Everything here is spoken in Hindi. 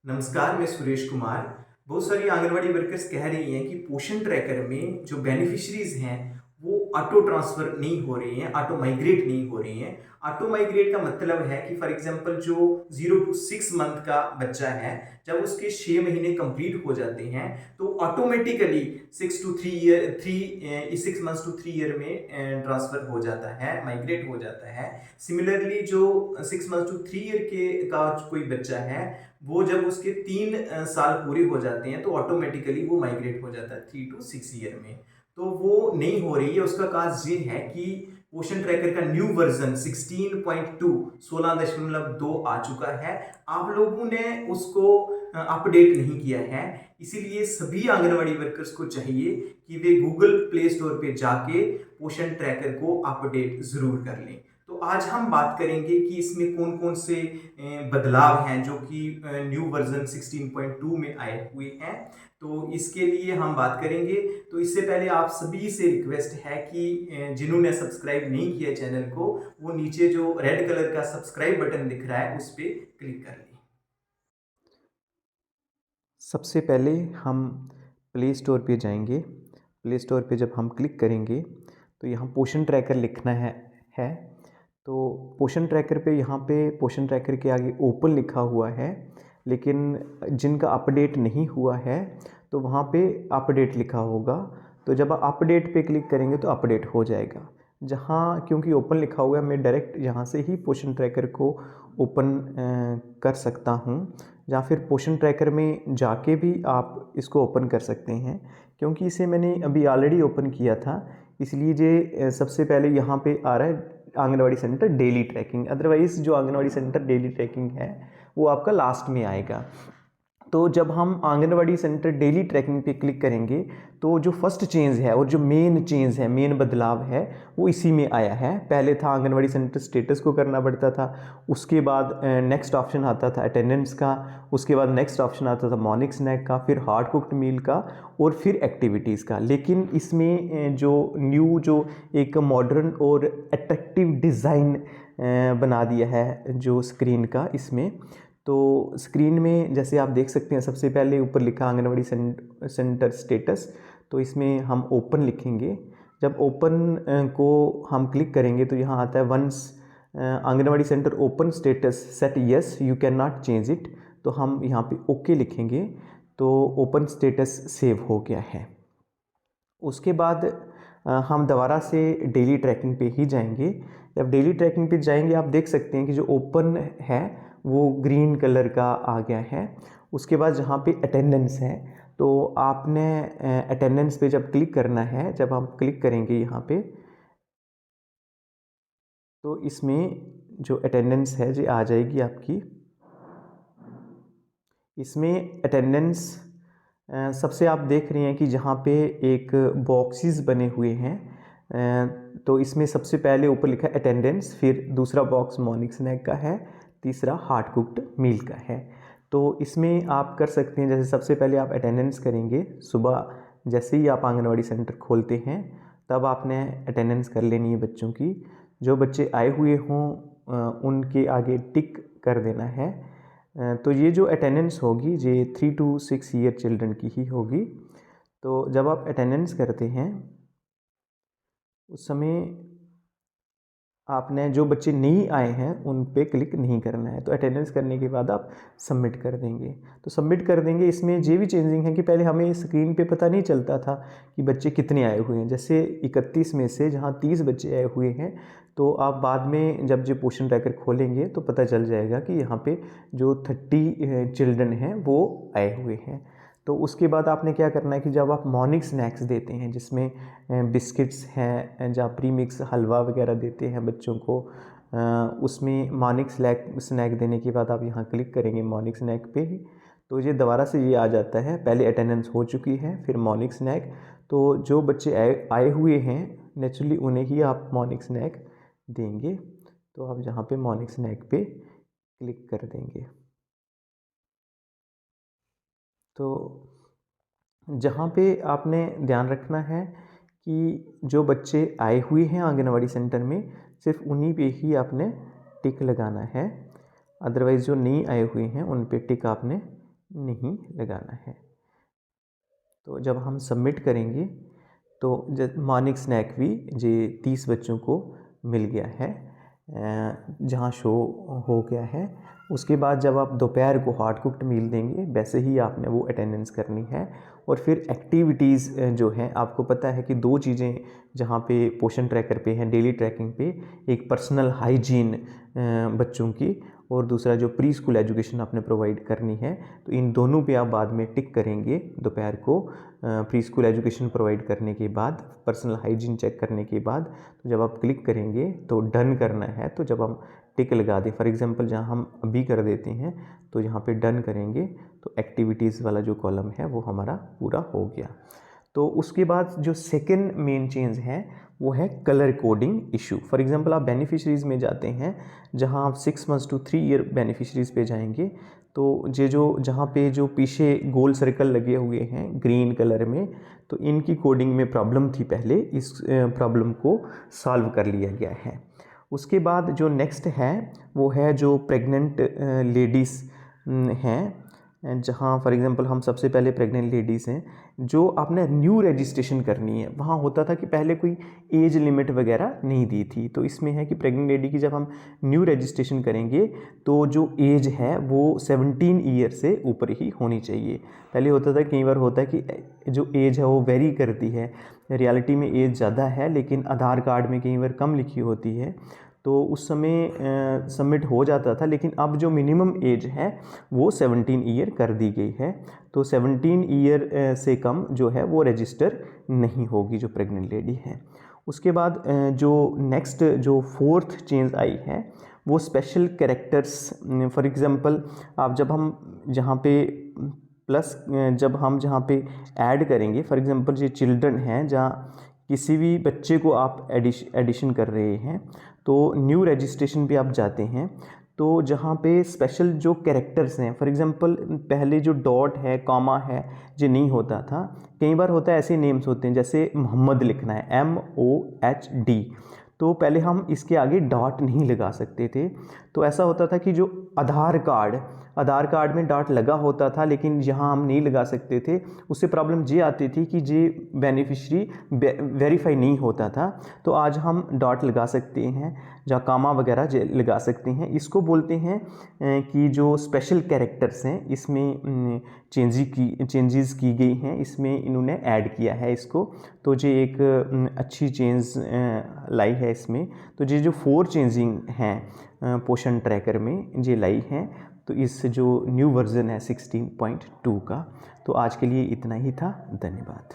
नमस्कार, मैं सुरेश कुमार। बहुत सारी आंगनवाड़ी वर्कर्स कह रही हैं कि पोषण ट्रैकर में जो बेनिफिशरीज़ हैं, वो ऑटो ट्रांसफ़र नहीं हो रही हैं, ऑटो माइग्रेट नहीं हो रही हैं। ऑटो माइग्रेट का मतलब है कि फॉर एग्ज़ाम्पल जो 0 टू 6 मंथ का बच्चा है, जब उसके 6 महीने कंप्लीट हो जाते हैं, तो ऑटोमेटिकली 6 मंथ्स टू 3 ईयर में ट्रांसफ़र हो जाता है, माइग्रेट हो जाता है। सिमिलरली जो 6 मंथ्स टू 3 ईयर के का कोई बच्चा है, वो जब उसके 3 साल पूरे हो जाते हैं तो ऑटोमेटिकली वो माइग्रेट हो जाता है 3 टू 6 ईयर में। तो वो नहीं हो रही है, उसका काज़ ये है कि पोषण ट्रैकर का न्यू वर्ज़न 16.2 16.2 आ चुका है। आप लोगों ने उसको अपडेट नहीं किया है, इसीलिए सभी आंगनवाड़ी वर्कर्स को चाहिए कि वे गूगल प्ले स्टोर पे जाके पोषण ट्रैकर को अपडेट ज़रूर कर लें। तो आज हम बात करेंगे कि इसमें कौन-कौन से बदलाव हैं जो कि न्यू वर्ज़न 16.2 में आए हुए हैं। तो इसके लिए हम बात करेंगे। तो इससे पहले आप सभी से रिक्वेस्ट है कि जिन्होंने सब्सक्राइब नहीं किया चैनल को, वो नीचे जो रेड कलर का सब्सक्राइब बटन दिख रहा है, उस पे क्लिक कर लें। सबसे पहले हम प्ले स्टोर पे जाएंगे। प्ले स्टोर पे जब हम क्लिक करेंगे तो यहाँ पोषण ट्रैकर लिखना है। तो पोषण ट्रैकर पे यहाँ पे पोषण ट्रैकर के आगे ओपन लिखा हुआ है, लेकिन जिनका अपडेट नहीं हुआ है तो वहाँ पे अपडेट लिखा होगा। तो जब आप अपडेट पे क्लिक करेंगे तो अपडेट हो जाएगा। जहाँ क्योंकि ओपन लिखा हुआ है, मैं डायरेक्ट यहाँ से ही पोषण ट्रैकर को ओपन कर सकता हूँ, या फिर पोषण ट्रैकर में जाके भी आप इसको ओपन कर सकते हैं। क्योंकि इसे मैंने अभी ऑलरेडी ओपन किया था, इसलिए ये सबसे पहले यहाँ पे आ रहा है anganwadi centre daily tracking. Otherwise जो आंगनवाड़ी सेंटर डेली ट्रैकिंग है वो आपका लास्ट में आएगा। तो जब हम आंगनवाड़ी सेंटर डेली ट्रैकिंग पे क्लिक करेंगे तो जो फर्स्ट चेंज है और जो मेन चेंज है, मेन बदलाव है, वो इसी में आया है। पहले था आंगनवाड़ी सेंटर स्टेटस को करना पड़ता था, उसके बाद नेक्स्ट ऑप्शन आता था अटेंडेंस का, उसके बाद नेक्स्ट ऑप्शन आता था मॉर्निंग स्नैक का, फिर हार्ड कुक्ड मील का, और फिर एक्टिविटीज़ का। लेकिन इसमें जो न्यू जो एक मॉडर्न और अट्रैक्टिव डिज़ाइन बना दिया है जो स्क्रीन का इसमें। तो स्क्रीन में जैसे आप देख सकते हैं, सबसे पहले ऊपर लिखा आंगनवाड़ी सेंटर स्टेटस, तो इसमें हम ओपन लिखेंगे। जब ओपन को हम क्लिक करेंगे तो यहाँ आता है once anganwadi centre open status set yes you can not change it. तो हम यहाँ पे ओके लिखेंगे तो ओपन स्टेटस सेव हो गया है। उसके बाद हम दोबारा से डेली ट्रैकिंग पे ही जाएंगे। जब डेली ट्रैकिंग पे जाएंगे आप देख सकते हैं कि जो ओपन है वो ग्रीन कलर का आ गया है। उसके बाद जहाँ पे अटेंडेंस है, तो आपने अटेंडेंस पे जब क्लिक करना है, जब हम क्लिक करेंगे यहाँ पे तो इसमें जो अटेंडेंस है जी आ जाएगी आपकी। इसमें अटेंडेंस सबसे आप देख रहे हैं कि जहाँ पे एक बॉक्सेस बने हुए हैं, तो इसमें सबसे पहले ऊपर लिखा है अटेंडेंस, फिर दूसरा बॉक्स मॉर्निंग स्नैक का है, तीसरा हार्ड कुक्ड मील का है। तो इसमें आप कर सकते हैं, जैसे सबसे पहले आप अटेंडेंस करेंगे सुबह, जैसे ही आप आंगनवाड़ी सेंटर खोलते हैं तब आपने अटेंडेंस कर लेनी है बच्चों की। जो बच्चे आए हुए हों उनके आगे टिक कर देना है। तो ये जो अटेंडेंस होगी ये 3 टू 6 ईयर चिल्ड्रन की ही होगी। तो जब आप अटेंडेंस करते हैं उस समय आपने जो बच्चे नहीं आए हैं उन पे क्लिक नहीं करना है। तो अटेंडेंस करने के बाद आप सबमिट कर देंगे। तो सबमिट कर देंगे, इसमें ये भी चेंजिंग है कि पहले हमें स्क्रीन पे पता नहीं चलता था कि बच्चे कितने आए हुए हैं। जैसे 31 में से जहाँ 30 बच्चे आए हुए हैं, तो आप बाद में जब जो पोषण ट्रैकर खोलेंगे तो पता चल जाएगा कि यहाँ पे जो 30 चिल्ड्रन हैं वो आए हुए हैं। तो उसके बाद आपने क्या करना है कि जब आप मॉर्निंग स्नैक्स देते हैं जिसमें बिस्किट्स हैं या प्रीमिक्स हलवा वगैरह देते हैं बच्चों को, उसमें मॉर्निंग स्नैक देने के बाद आप यहाँ क्लिक करेंगे मॉर्निंग स्नैक पे ही, तो ये दोबारा से ये आ जाता है। पहले अटेंडेंस हो चुकी है, फिर मॉर्निंग स्नैक। तो जो बच्चे आए हुए हैं नेचुरली उन्हें ही आप मॉर्निंग स्नैक देंगे। तो आप यहाँ पे मॉर्निंग स्नैक पे क्लिक कर देंगे। तो जहाँ पे आपने ध्यान रखना है कि जो बच्चे आए हुए हैं आंगनवाड़ी सेंटर में, सिर्फ उन्हीं पे ही आपने टिक लगाना है। अदरवाइज़ जो नहीं आए हुए हैं उन पे टिक आपने नहीं लगाना है। तो जब हम सबमिट करेंगे तो मॉर्निंग स्नैक भी जे 30 बच्चों को मिल गया है, जहाँ शो हो गया है। उसके बाद जब आप दोपहर को हार्ड कुक्ड मील देंगे, वैसे ही आपने वो अटेंडेंस करनी है। और फिर एक्टिविटीज़ जो है, आपको पता है कि 2 चीज़ें जहाँ पे पोषण ट्रैकर पे हैं, डेली ट्रैकिंग पे, एक पर्सनल हाइजीन बच्चों की, और दूसरा जो प्री स्कूल एजुकेशन आपने प्रोवाइड करनी है। तो इन दोनों पे आप बाद में टिक करेंगे दोपहर को। प्री स्कूल एजुकेशन प्रोवाइड करने के बाद, पर्सनल हाइजीन चेक करने के बाद, तो जब आप क्लिक करेंगे तो डन करना है। तो जब हम टिक लगा दें, फॉर एग्जांपल जहाँ हम अभी कर देते हैं, तो यहाँ पे डन करेंगे तो एक्टिविटीज़ वाला जो कॉलम है वो हमारा पूरा हो गया। तो उसके बाद जो सेकंड मेन चेंज है वो है colour coding issue. For example आप बेनिफिशरीज़ में जाते हैं, जहां आप 6 मंथ्स टू 3 ईयर बेनिफिशरीज़ पे जाएंगे, तो जहाँ पे जो पीछे गोल सर्कल लगे हुए हैं ग्रीन कलर में, तो इनकी कोडिंग में प्रॉब्लम थी पहले। इस प्रॉब्लम को सॉल्व कर लिया गया है। उसके बाद जो नेक्स्ट है वो है जो प्रेग्नेंट लेडीज़ हैं, जहाँ फॉर एग्जांपल हम सबसे पहले प्रेग्नेंट लेडीज़ हैं, जो आपने न्यू रजिस्ट्रेशन करनी है। वहाँ होता था कि पहले कोई एज लिमिट वगैरह नहीं दी थी, तो इसमें है कि प्रेग्नेंट लेडी की जब हम न्यू रजिस्ट्रेशन करेंगे तो जो एज है वो 17 ईयर से ऊपर ही होनी चाहिए। पहले होता था, कई बार होता है कि जो एज है वो वेरी करती है, रियलिटी में एज ज़्यादा है लेकिन आधार कार्ड में कई बार कम लिखी होती है, तो उस समय सबमिट हो जाता था। लेकिन अब जो मिनिमम एज है वो 17 ईयर कर दी गई है। तो 17 ईयर से कम जो है वो रजिस्टर नहीं होगी जो प्रेग्नेंट लेडी है। उसके बाद जो नेक्स्ट जो फोर्थ चेंज आई है वो स्पेशल कैरेक्टर्स। फॉर एग्जांपल आप जहाँ पे ऐड करेंगे, फॉर एग्जांपल ये चिल्ड्रन हैं, जहाँ किसी भी बच्चे को आप एडिशन कर रहे हैं, तो न्यू रजिस्ट्रेशन पे आप जाते हैं, तो जहाँ पे स्पेशल जो कैरेक्टर्स हैं, फॉर एग्जांपल पहले जो डॉट है, कॉमा है, जो नहीं होता था। कई बार होता है ऐसे नेम्स होते हैं, जैसे मोहम्मद लिखना है MOHD, तो पहले हम इसके आगे डॉट नहीं लगा सकते थे। तो ऐसा होता था कि जो आधार कार्ड में डॉट लगा होता था, लेकिन यहाँ हम नहीं लगा सकते थे। उससे प्रॉब्लम ये आती थी कि ये बेनिफिशरी वेरीफाई नहीं होता था। तो आज हम डॉट लगा सकते हैं, जहाँ कामा वगैरह लगा सकते हैं। इसको बोलते हैं कि जो स्पेशल कैरेक्टर्स हैं, इसमें चेंजेस की गई हैं, इसमें इन्होंने ऐड किया है इसको। तो ये एक अच्छी चेंज लाई है इसमें। तो ये जो 4 चेंजिंग हैं पोषण ट्रैकर में ये लाई हैं, तो इस जो न्यू वर्जन है 16.2 का। तो आज के लिए इतना ही था। धन्यवाद।